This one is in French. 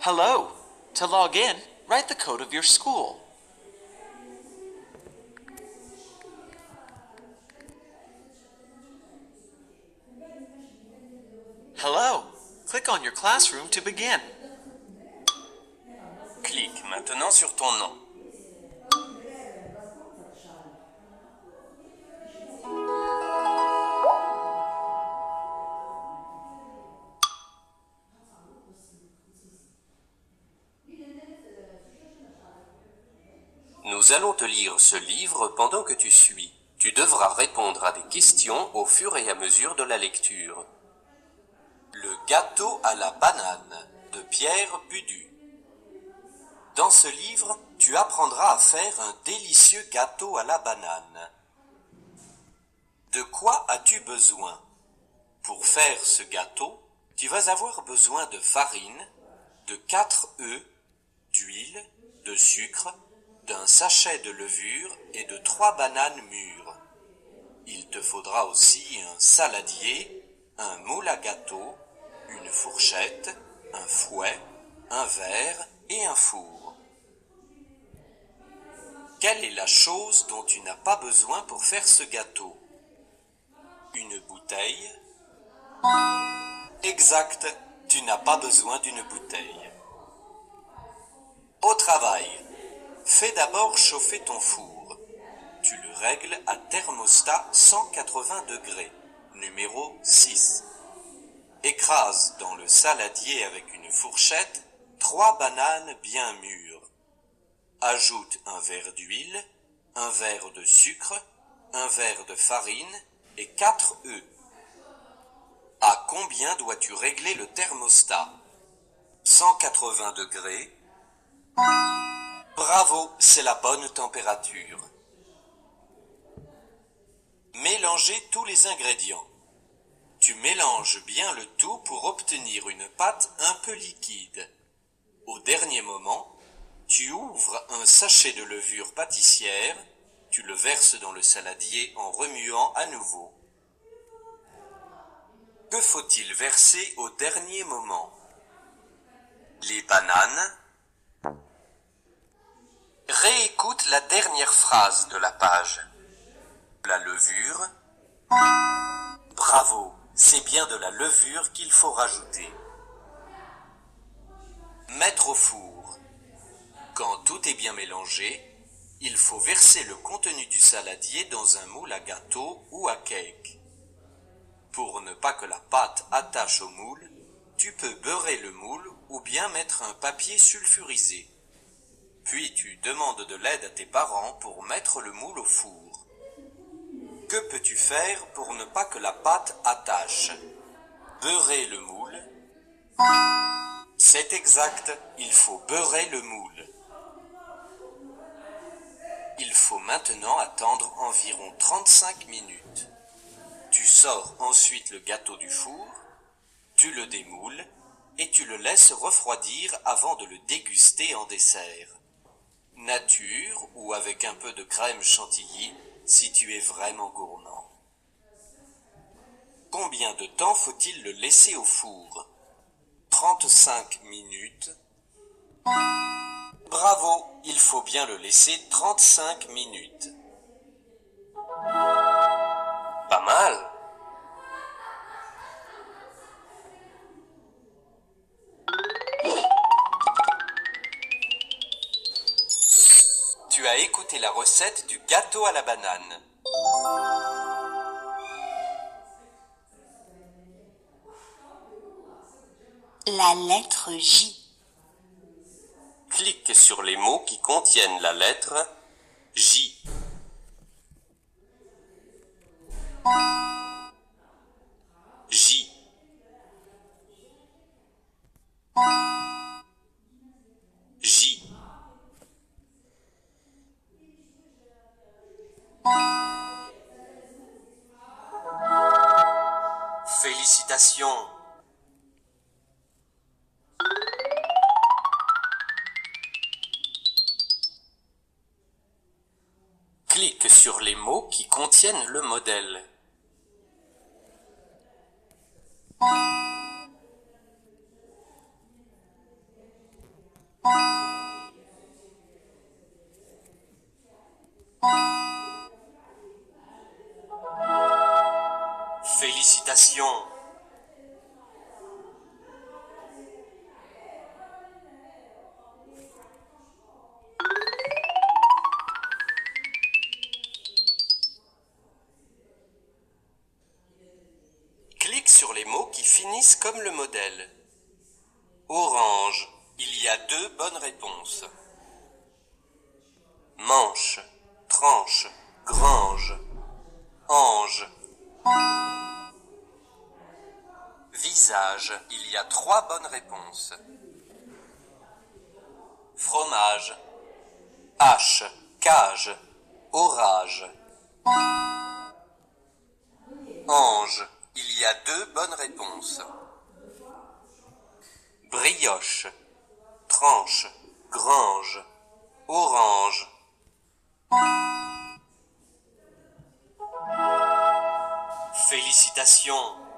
Hello. To log in, write the code of your school. Hello. Click on your classroom to begin. Clique maintenant sur ton nom. Nous allons te lire ce livre pendant que tu suis. Tu devras répondre à des questions au fur et à mesure de la lecture. Le gâteau à la banane de Pierre Budu. Dans ce livre, tu apprendras à faire un délicieux gâteau à la banane. De quoi as-tu besoin? Pour faire ce gâteau, tu vas avoir besoin de farine, de 4 œufs, d'huile, de sucre, d'un sachet de levure et de 3 bananes mûres. Il te faudra aussi un saladier, un moule à gâteau, une fourchette, un fouet, un verre et un four. Quelle est la chose dont tu n'as pas besoin pour faire ce gâteau? Une bouteille? Exact, tu n'as pas besoin d'une bouteille. Au travail, fais d'abord chauffer ton four. Tu le règles à thermostat 180 degrés, numéro 6. Écrase dans le saladier avec une fourchette 3 bananes bien mûres. Ajoute un verre d'huile, un verre de sucre, un verre de farine et 4 œufs. À combien dois-tu régler le thermostat? 180 degrés. Bravo, c'est la bonne température. Mélangez tous les ingrédients. Tu mélanges bien le tout pour obtenir une pâte un peu liquide. Au dernier moment, tu ouvres un sachet de levure pâtissière, tu le verses dans le saladier en remuant à nouveau. Que faut-il verser au dernier moment? Les bananes. Réécoute la dernière phrase de la page. La levure. Bravo, c'est bien de la levure qu'il faut rajouter. Mettre au four. Quand tout est bien mélangé, il faut verser le contenu du saladier dans un moule à gâteau ou à cake. Pour ne pas que la pâte attache au moule, tu peux beurrer le moule ou bien mettre un papier sulfurisé. Puis tu demandes de l'aide à tes parents pour mettre le moule au four. Que peux-tu faire pour ne pas que la pâte attache? Beurrer le moule. C'est exact, il faut beurrer le moule. Il faut maintenant attendre environ 35 minutes. Tu sors ensuite le gâteau du four, tu le démoules et tu le laisses refroidir avant de le déguster en dessert. Nature ou avec un peu de crème chantilly si tu es vraiment gourmand. Combien de temps faut-il le laisser au four? 35 minutes. Bravo, il faut bien le laisser 35 minutes. Pas mal. Tu as écouté la recette du gâteau à la banane. La lettre J. Clique sur les mots qui contiennent la lettre J. J. J. Félicitations. Clique sur les mots qui contiennent le modèle. Félicitations. Clique sur les mots qui finissent comme le modèle. Orange, il y a 2 bonnes réponses. Manche, tranche, grange, ange. Visage, il y a 3 bonnes réponses. Fromage, hache, cage, orage. Ange, il y a 2 bonnes réponses. Brioche, tranche, grange, orange. Félicitations.